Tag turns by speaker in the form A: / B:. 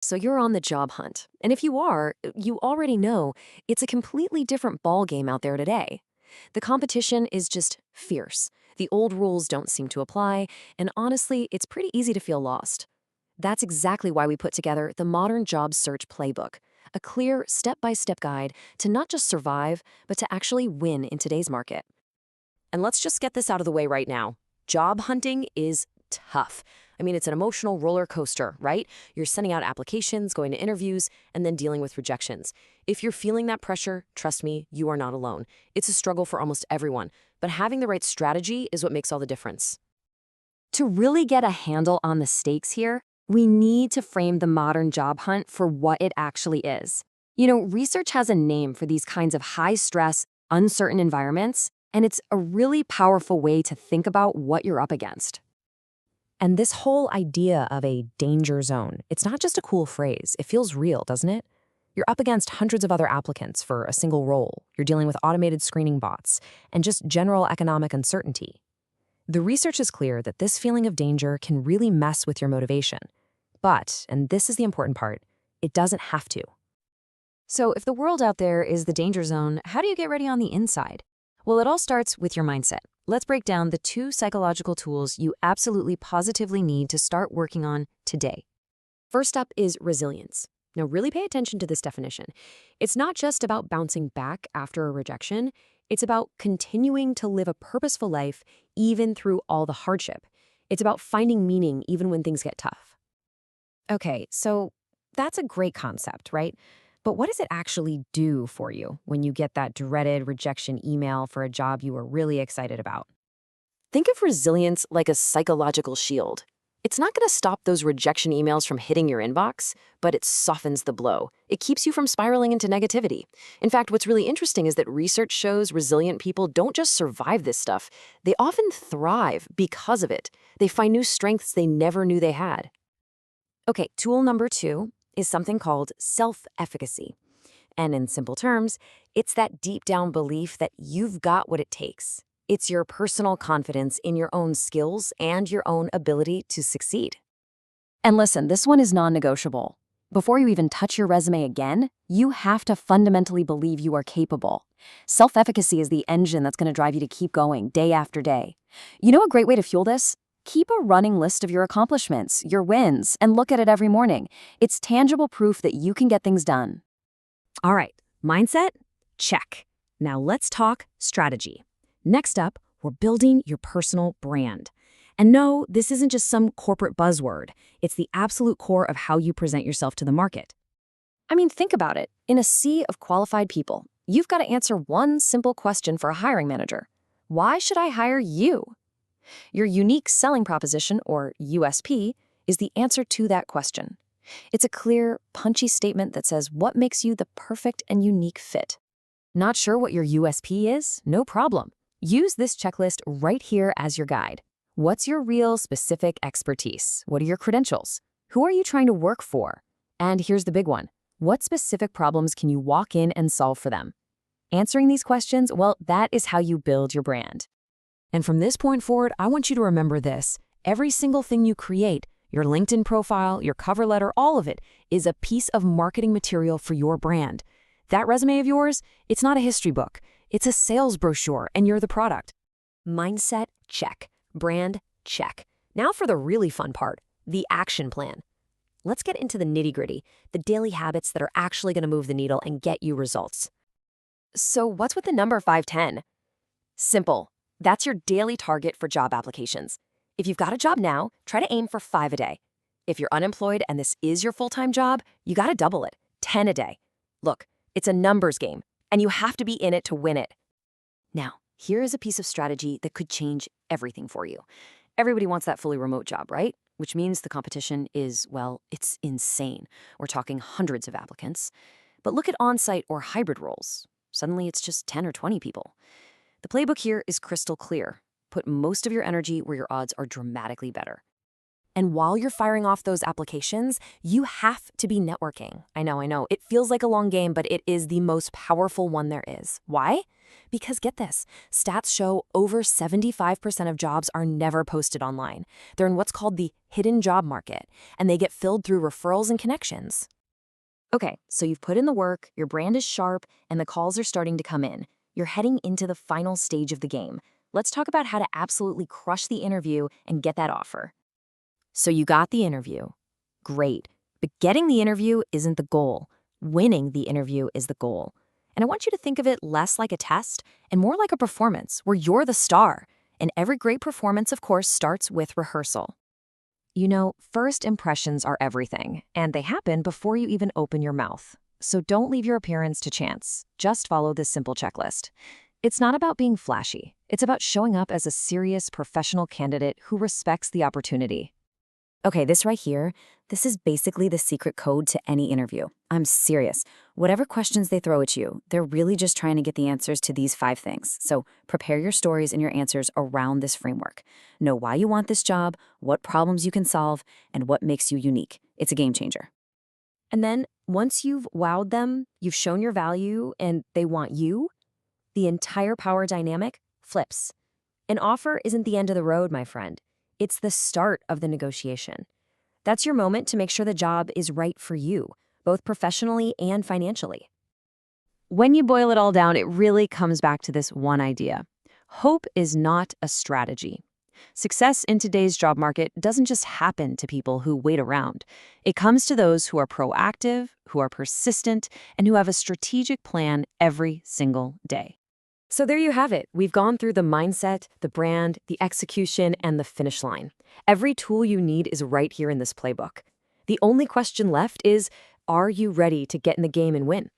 A: So you're on the job hunt. And if you are, you already know it's a completely different ballgame out there today. The competition is just fierce. The old rules don't seem to apply, and honestly, it's pretty easy to feel lost. That's exactly why we put together the Modern Job Search Playbook, a clear, step-by-step guide to not just survive, but to actually win in today's market. And let's just get this out of the way right now. Job hunting is tough. I mean, it's an emotional roller coaster, right? You're sending out applications, going to interviews, and then dealing with rejections. If you're feeling that pressure, trust me, you are not alone. It's a struggle for almost everyone, but having the right strategy is what makes all the difference. To really get a handle on the stakes here, we need to frame the modern job hunt for what it actually is. Research has a name for these kinds of high-stress, uncertain environments, and it's a really powerful way to think about what you're up against. And this whole idea of a danger zone, it's not just a cool phrase. It feels real, doesn't it? You're up against hundreds of other applicants for a single role. You're dealing with automated screening bots and just general economic uncertainty. The research is clear that this feeling of danger can really mess with your motivation. But, and this is the important part, it doesn't have to. So if the world out there is the danger zone, how do you get ready on the inside? Well, it all starts with your mindset. Let's break down the 2 psychological tools you absolutely positively need to start working on today. First up is resilience. Now, really pay attention to this definition. It's not just about bouncing back after a rejection. It's about continuing to live a purposeful life even through all the hardship. It's about finding meaning even when things get tough. Okay, so that's a great concept, right? But what does it actually do for you when you get that dreaded rejection email for a job you were really excited about? Think of resilience like a psychological shield. It's not going to stop those rejection emails from hitting your inbox, but it softens the blow. It keeps you from spiraling into negativity. In fact, what's really interesting is that research shows resilient people don't just survive this stuff, they often thrive because of it. They find new strengths they never knew they had. Okay, tool number 2 is something called self-efficacy. And in simple terms, it's that deep down belief that you've got what it takes. It's your personal confidence in your own skills and your own ability to succeed. And listen, this one is non-negotiable. Before you even touch your resume again, you have to fundamentally believe you are capable. Self-efficacy is the engine that's going to drive you to keep going day after day. You know a great way to fuel this? Keep a running list of your accomplishments, your wins, and look at it every morning. It's tangible proof that you can get things done. All right, mindset? Check. Now let's talk strategy. Next up, we're building your personal brand. And no, this isn't just some corporate buzzword. It's the absolute core of how you present yourself to the market. I mean, think about it. In a sea of qualified people, you've got to answer one simple question for a hiring manager. Why should I hire you? Your unique selling proposition, or USP, is the answer to that question. It's a clear, punchy statement that says what makes you the perfect and unique fit. Not sure what your USP is? No problem. Use this checklist right here as your guide. What's your real specific expertise? What are your credentials? Who are you trying to work for? And here's the big one. What specific problems can you walk in and solve for them? Answering these questions, well, that is how you build your brand. And from this point forward, I want you to remember this. Every single thing you create, your LinkedIn profile, your cover letter, all of it, is a piece of marketing material for your brand. That resume of yours, it's not a history book. It's a sales brochure, and you're the product. Mindset, check. Brand, check. Now for the really fun part, the action plan. Let's get into the nitty-gritty, the daily habits that are actually going to move the needle and get you results. So what's with the number 510? Simple. That's your daily target for job applications. If you've got a job now, try to aim for 5 a day. If you're unemployed and this is your full-time job, you got to double it, 10 a day. Look, it's a numbers game, and you have to be in it to win it. Now, here is a piece of strategy that could change everything for you. Everybody wants that fully remote job, right? Which means the competition is, well, it's insane. We're talking hundreds of applicants. But look at on-site or hybrid roles. Suddenly, it's just 10 or 20 people. The playbook here is crystal clear. Put most of your energy where your odds are dramatically better. And while you're firing off those applications, you have to be networking. I know. It feels like a long game, but it is the most powerful one there is. Why? Because get this, stats show over 75% of jobs are never posted online. They're in what's called the hidden job market, and they get filled through referrals and connections. Okay, so you've put in the work, your brand is sharp, and the calls are starting to come in. You're heading into the final stage of the game. Let's talk about how to absolutely crush the interview and get that offer. So you got the interview. Great. But getting the interview isn't the goal. Winning the interview is the goal. And I want you to think of it less like a test and more like a performance where you're the star. And every great performance, of course, starts with rehearsal. You know, first impressions are everything, and they happen before you even open your mouth. So don't leave your appearance to chance. Just follow this simple checklist. It's not about being flashy. It's about showing up as a serious professional candidate who respects the opportunity. Okay, this right here, this is basically the secret code to any interview. I'm serious. Whatever questions they throw at you, they're really just trying to get the answers to these 5 things. So prepare your stories and your answers around this framework. Know why you want this job, what problems you can solve, and what makes you unique. It's a game changer. And then once you've wowed them, you've shown your value, and they want you, the entire power dynamic flips. An offer isn't the end of the road, my friend. It's the start of the negotiation. That's your moment to make sure the job is right for you, both professionally and financially. When you boil it all down, it really comes back to this one idea. Hope is not a strategy. Success in today's job market doesn't just happen to people who wait around. It comes to those who are proactive, who are persistent, and who have a strategic plan every single day. So there you have it. We've gone through the mindset, the brand, the execution, and the finish line. Every tool you need is right here in this playbook. The only question left is, are you ready to get in the game and win?